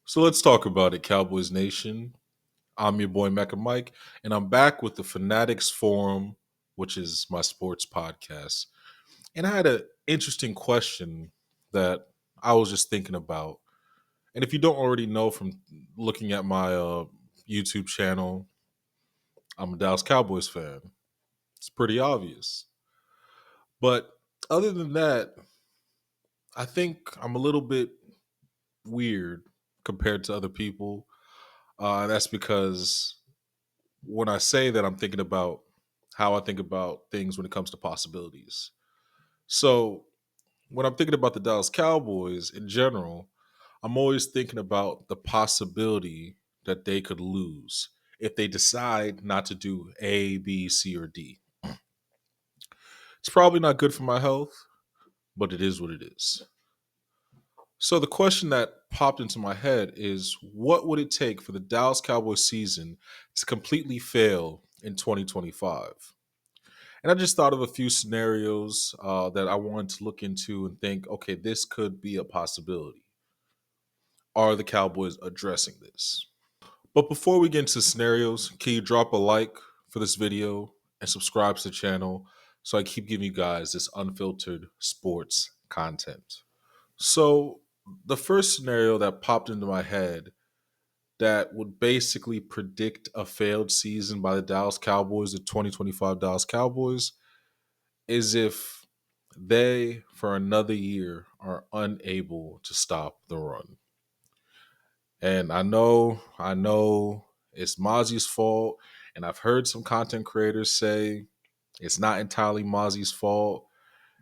So let's talk about it, Cowboys Nation. I'm your boy Mecca Mike, and I'm back with the Fanatics Forum, which is my sports podcast. And I had an interesting question that I was just thinking about. And if you don't already know from looking at my YouTube channel, I'm a Dallas Cowboys fan. It's pretty obvious. But other than that, I think I'm a little bit weird compared to other people. That's because when I say that, I'm thinking about how I think about things when it comes to possibilities. So when I'm thinking about the Dallas Cowboys in general, I'm always thinking about the possibility that they could lose if they decide not to do A, B, C, or D. It's probably not good for my health, but it is what it is. So the question that popped into my head is what would it take for the Dallas Cowboys season to completely fail in 2025? And I just thought of a few scenarios that I wanted to look into and think, okay, this could be a possibility. Are the Cowboys addressing this? But before we get into scenarios, can you drop a like for this video and subscribe to the channel so I keep giving you guys this unfiltered sports content? So, the first scenario that popped into my head that would basically predict a failed season by the Dallas Cowboys, the 2025 Dallas Cowboys, is if they, for another year, are unable to stop the run. And I know it's Mozzie's fault. And I've heard some content creators say it's not entirely Mozzie's fault.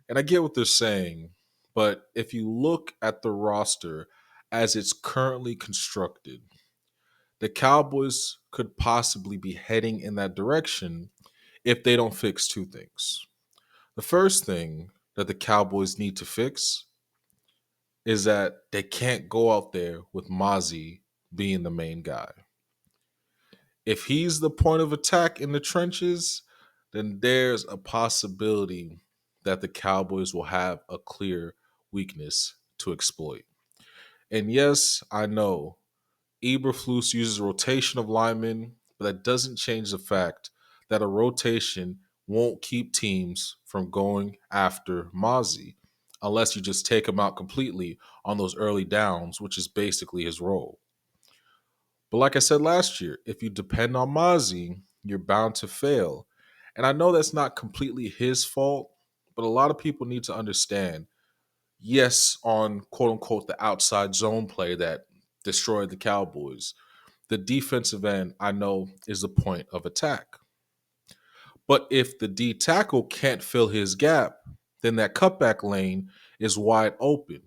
And I get what they're saying. But if you look at the roster as it's currently constructed, the Cowboys could possibly be heading in that direction if they don't fix two things. The first thing that the Cowboys need to fix is that they can't go out there with Mozzie being the main guy. If he's the point of attack in the trenches, then there's a possibility that the Cowboys will have a clear weakness to exploit. And yes, I know Eberflus uses a rotation of linemen, but that doesn't change the fact that a rotation won't keep teams from going after Mozzie unless you just take him out completely on those early downs, which is basically his role. But like I said last year, if you depend on Mozzie, you're bound to fail. And I know that's not completely his fault, but a lot of people need to understand yes, on quote unquote the outside zone play that destroyed the Cowboys, the defensive end, I know, is the point of attack. But if the D tackle can't fill his gap, then that cutback lane is wide open.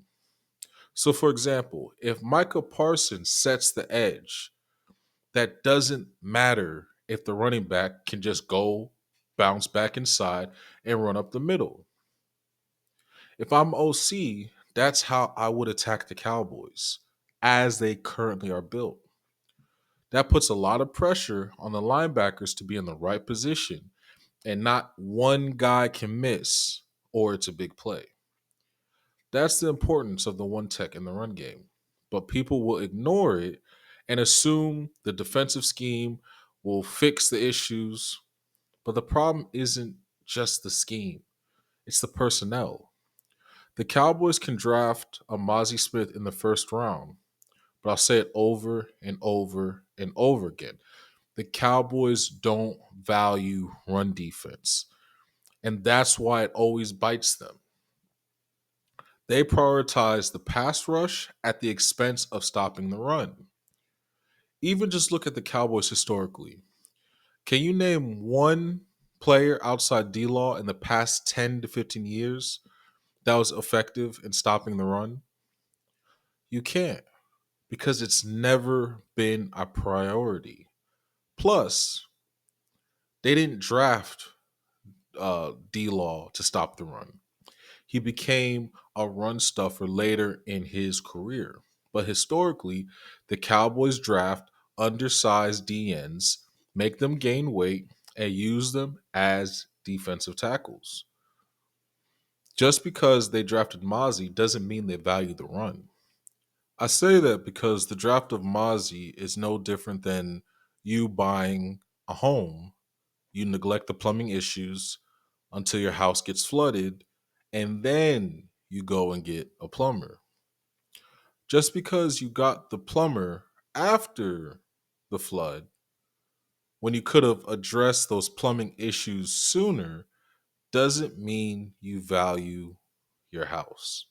So, for example, if Micah Parsons sets the edge, that doesn't matter if the running back can just go bounce back inside and run up the middle. If I'm OC, that's how I would attack the Cowboys as they currently are built. That puts a lot of pressure on the linebackers to be in the right position, and not one guy can miss or it's a big play. That's the importance of the one tech in the run game. But people will ignore it and assume the defensive scheme will fix the issues. But the problem isn't just the scheme, it's the personnel. The Cowboys can draft a Mozzie Smith in the first round, but I'll say it over and over and over again. The Cowboys don't value run defense, and that's why it always bites them. They prioritize the pass rush at the expense of stopping the run. Even just look at the Cowboys historically. Can you name one player outside D Law in the past 10 to 15 years that was effective in stopping the run? You can't because it's never been a priority. Plus, they didn't draft D Law to stop the run. He became a run stuffer later in his career. But historically, the Cowboys draft undersized DNs, make them gain weight, and use them as defensive tackles. Just because they drafted Mozzie doesn't mean they value the run. I say that because the draft of Mozzie is no different than you buying a home. You neglect the plumbing issues until your house gets flooded, and then you go and get a plumber. Just because you got the plumber after the flood, when you could have addressed those plumbing issues sooner, doesn't mean you value your house.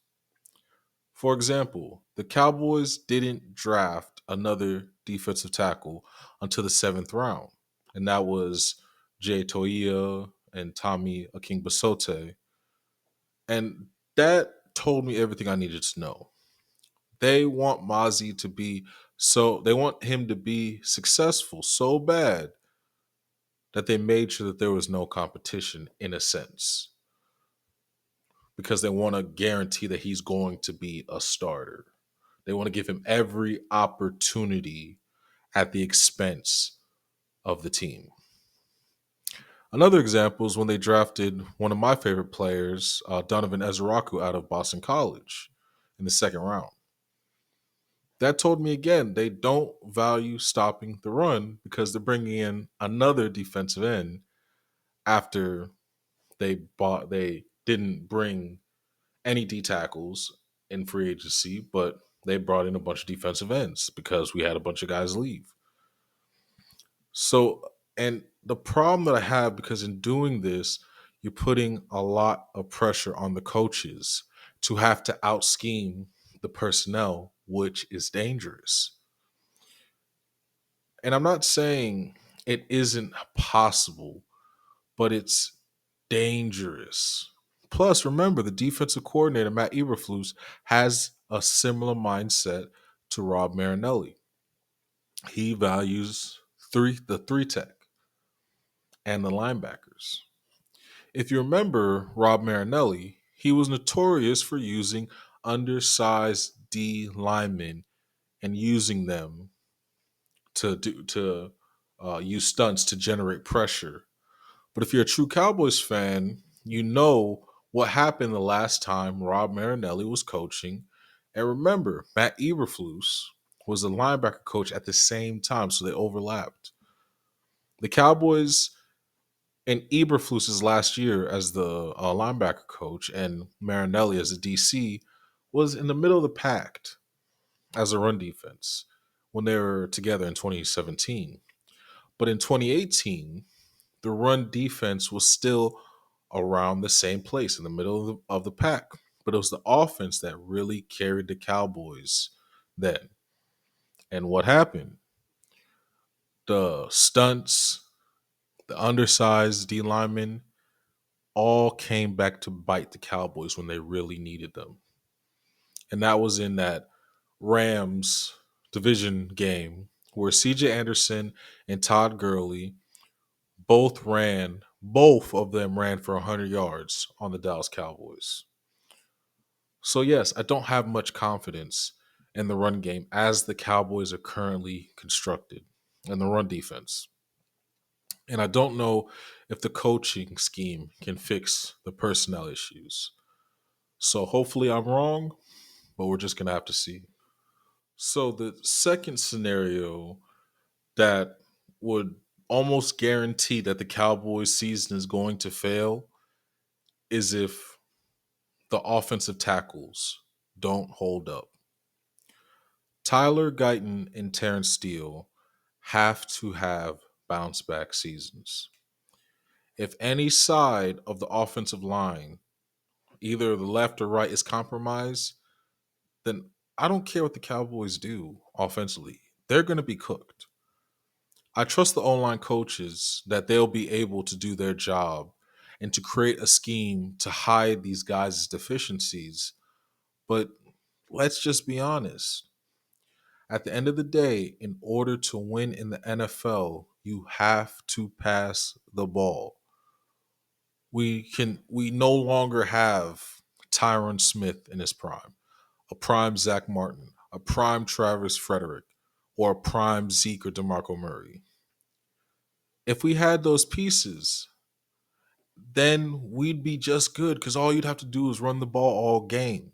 For example, the Cowboys didn't draft another defensive tackle until the seventh round, and that was Jay Toia and Tommy Akingbasote. And that told me everything I needed to know. They want Mozzie to be they want him to be successful so bad that they made sure that there was no competition in a sense because they want to guarantee that he's going to be a starter. They want to give him every opportunity at the expense of the team. Another example is when they drafted one of my favorite players, Donovan Ezraku, out of Boston College in the second round. That told me again they don't value stopping the run because they're bringing in another defensive end after they didn't bring any D tackles in free agency, but they brought in a bunch of defensive ends because we had a bunch of guys leave. So, and the problem that I have because in doing this, you're putting a lot of pressure on the coaches to have to out scheme the personnel, which is dangerous. And I'm not saying it isn't possible, but it's dangerous. Plus, remember, the defensive coordinator, Matt Eberflus, has a similar mindset to Rob Marinelli. He values the three tech and the linebackers. If you remember Rob Marinelli, he was notorious for using undersized D linemen and using them to use stunts to generate pressure. But if you're a true Cowboys fan, you know what happened the last time Rob Marinelli was coaching. And remember, Matt Eberflus was the linebacker coach at the same time, so they overlapped. The Cowboys in Eberflus's last year as the linebacker coach and Marinelli as a DC was in the middle of the pack as a run defense when they were together in 2017. But in 2018, the run defense was still around the same place in the middle of the pack. But it was the offense that really carried the Cowboys then. And what happened? The stunts, the undersized D linemen, all came back to bite the Cowboys when they really needed them. And that was in that Rams division game where CJ Anderson and Todd Gurley both of them ran for 100 yards on the Dallas Cowboys. So, yes, I don't have much confidence in the run game as the Cowboys are currently constructed and the run defense. And I don't know if the coaching scheme can fix the personnel issues. So hopefully I'm wrong, but we're just going to have to see. So the second scenario that would almost guarantee that the Cowboys season is going to fail is if the offensive tackles don't hold up. Tyler Guyton and Terrence Steele have to have bounce back seasons. If any side of the offensive line, either the left or right, is compromised, then I don't care what the Cowboys do offensively. They're going to be cooked. I trust the online coaches that they'll be able to do their job and to create a scheme to hide these guys' deficiencies. But let's just be honest. At the end of the day, in order to win in the NFL, you have to pass the ball. We no longer have Tyron Smith in his prime, a prime Zach Martin, a prime Travis Frederick, or a prime Zeke or DeMarco Murray. If we had those pieces, then we'd be just good because all you'd have to do is run the ball all game.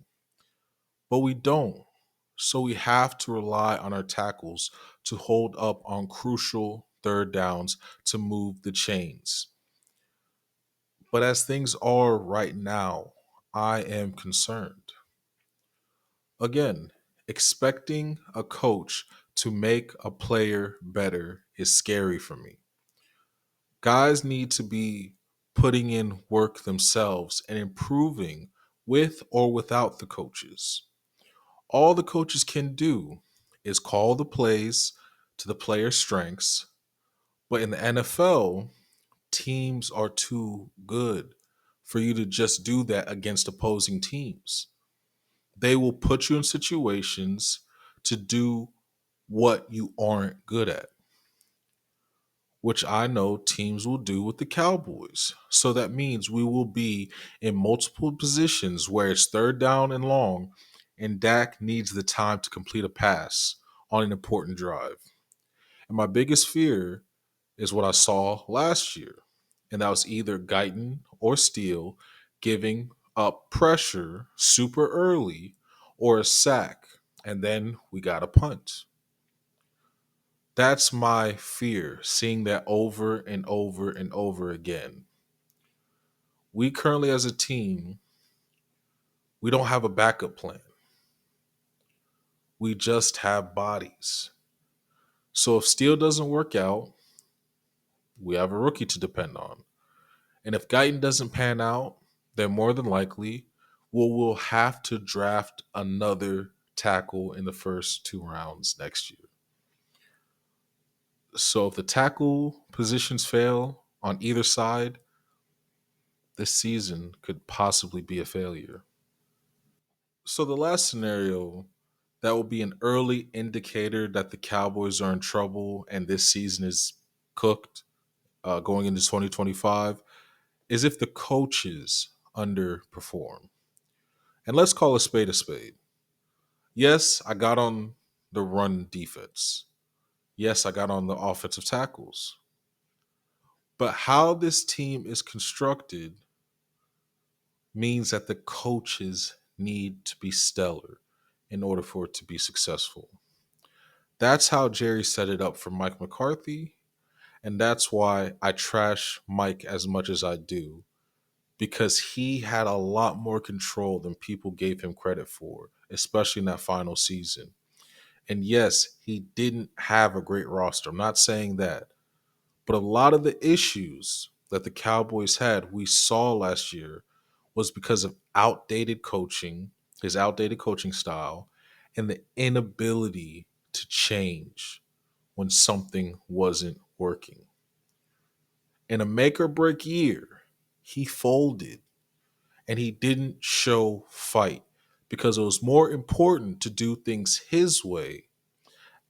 But we don't. So we have to rely on our tackles to hold up on crucial third downs to move the chains. But as things are right now, I am concerned. Again, expecting a coach to make a player better is scary for me. Guys need to be putting in work themselves and improving with or without the coaches. All the coaches can do is call the plays to the player's strengths, but in the NFL, teams are too good for you to just do that against opposing teams. They will put you in situations to do what you aren't good at, which I know teams will do with the Cowboys. So that means we will be in multiple positions where it's third down and long, and Dak needs the time to complete a pass on an important drive. And my biggest fear is what I saw last year, and that was either Guyton or Steele giving up pressure super early or a sack, and then we got a punt. That's my fear, seeing that over and over and over again. We currently, as a team, we don't have a backup plan. We just have bodies. So if Steele doesn't work out, we have a rookie to depend on. And if Guyton doesn't pan out, then more than likely we'll have to draft another tackle in the first 2 rounds next year. So if the tackle positions fail on either side, this season could possibly be a failure. So the last scenario that will be an early indicator that the Cowboys are in trouble and this season is cooked going into 2025 is if the coaches underperform. And let's call a spade a spade. Yes, I got on the run defense. Yes, I got on the offensive tackles. But how this team is constructed means that the coaches need to be stellar in order for it to be successful. That's how Jerry set it up for Mike McCarthy, and that's why I trash Mike as much as I do, because he had a lot more control than people gave him credit for, especially in that final season. And yes, he didn't have a great roster. I'm not saying that. But a lot of the issues that the Cowboys had, we saw last year, was because of outdated coaching, his outdated coaching style, and the inability to change when something wasn't working. In a make or break year, he folded and he didn't show fight because it was more important to do things his way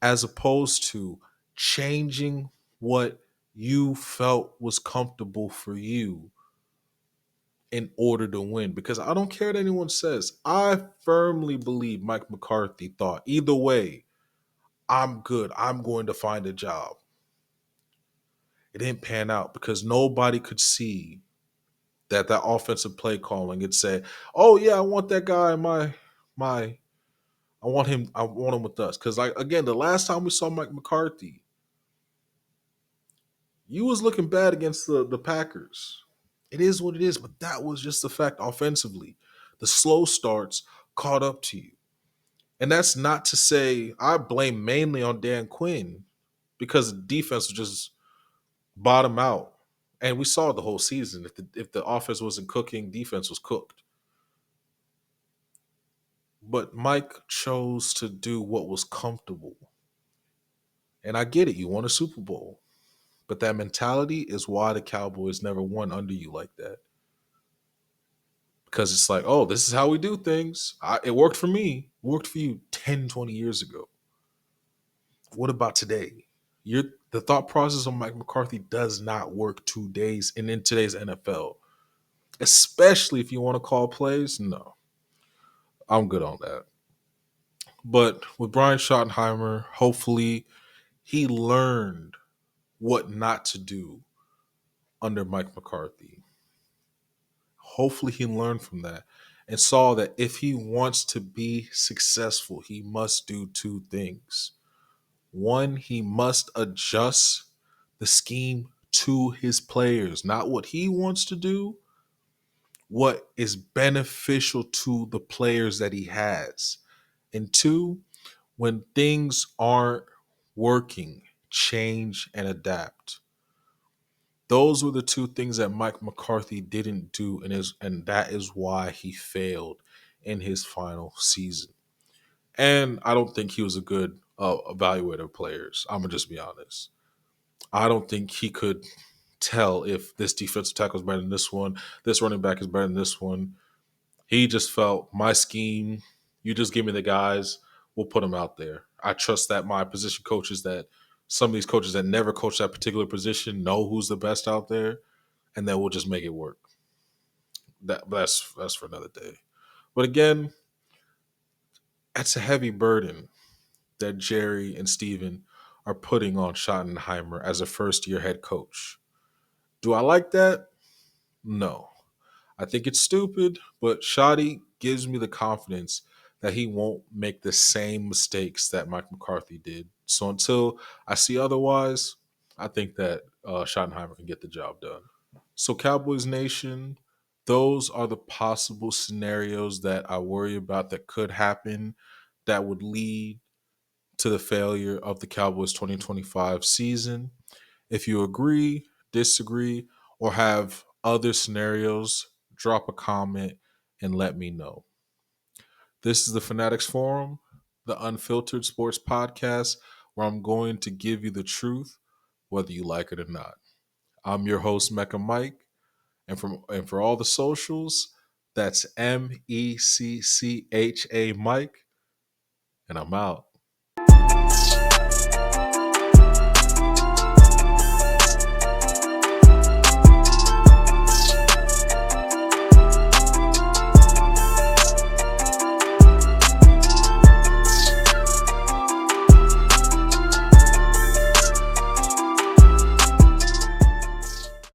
as opposed to changing what you felt was comfortable for you in order to win. Because I don't care what anyone says. I firmly believe Mike McCarthy thought either way, I'm good. I'm going to find a job. It didn't pan out because nobody could see that offensive play calling had said, "Oh yeah, I want that guy in my I want him with us." Because like again, the last time we saw Mike McCarthy, you was looking bad against the Packers. It is what it is, but that was just the fact offensively. The slow starts caught up to you. And that's not to say I blame mainly on Dan Quinn because the defense was just bottom out. And we saw the whole season. If the offense wasn't cooking, defense was cooked. But Mike chose to do what was comfortable. And I get it. You won a Super Bowl. But that mentality is why the Cowboys never won under you like that. Because it's like, oh, this is how we do things. It worked for me. It worked for you 10, 20 years ago. What about today? The thought process of Mike McCarthy does not work today's and in today's NFL, especially if you want to call plays. No, I'm good on that. But with Brian Schottenheimer, hopefully he learned what not to do under Mike McCarthy. Hopefully he learned from that. and saw that if he wants to be successful, he must do two things. One, he must adjust the scheme to his players, not what he wants to do, what is beneficial to the players that he has. And two, when things aren't working, change and adapt. Those were the two things that Mike McCarthy didn't do, and that is why he failed in his final season. And I don't think he was a good evaluator of players. I'm gonna just be honest. I don't think he could tell if this defensive tackle is better than this one, this running back is better than this one. He just felt my scheme. You just give me the guys, we'll put them out there. I trust that my position coaches, that some of these coaches that never coach that particular position, know who's the best out there, and then we'll just make it work. That's for another day. But again, that's a heavy burden that Jerry and Steven are putting on Schottenheimer as a first year head coach. Do I like that? No. I think it's stupid, but Shoddy gives me the confidence that he won't make the same mistakes that Mike McCarthy did. So until I see otherwise, I think that Schottenheimer can get the job done. So, Cowboys Nation, those are the possible scenarios that I worry about that could happen that would lead to the failure of the Cowboys 2025 season. If you agree, disagree, or have other scenarios, drop a comment and let me know. This is the Fanatics Forum, the unfiltered sports podcast where I'm going to give you the truth, whether you like it or not. I'm your host, Mecca Mike, and for all the socials, that's MECCHA Mike, and I'm out.